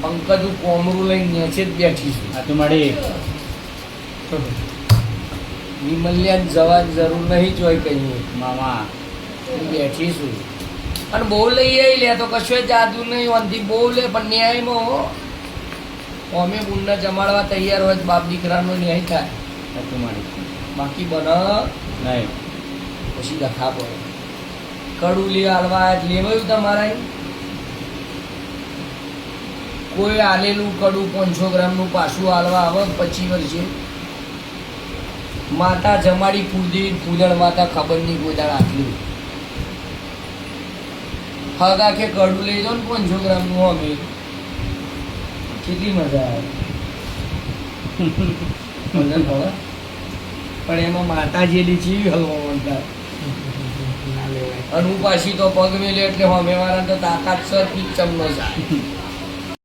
પંકજ હું કોમરું લઈને નીચે જ બેઠી છું. આ તો મળી વિમલ્યાન જવાની જરૂર નહીં જોઈ કહીએ મામા હું બેઠી છું. અને બહુ લઈ આવી લે તો કશું જાદુ નહીં વાંધી બહુ લે પણ ન્યાયમાં અમે બુનને જમાડવા તૈયાર હોય તો બાપ દીકરાનો ન્યાય થાય. આ તો મળી બાકી બને નહીં પછી દખા પડે. કડું લે હાલવા લેવાયું તમારા અહીં? કોઈ આલેલું કડું 500 ગ્રામનું પાછું હાલવા આવે 25 વર્ષે માતા જમાડી પૂજતી પૂજણ માતા ખબર નહીં કોઈ દાડ આટલું હગા કે કડું લઈ જાઓ ને 500 ગ્રામનું અમે કેટલી મજા આવે. મને ખબર પણ એમાં માતાજીની ચીવી હલવા માંડતા અને હું પાછી તો પગ મેલ્યો એટલે હમે વાળા તો તાકાત સર પીચમ ન જાય.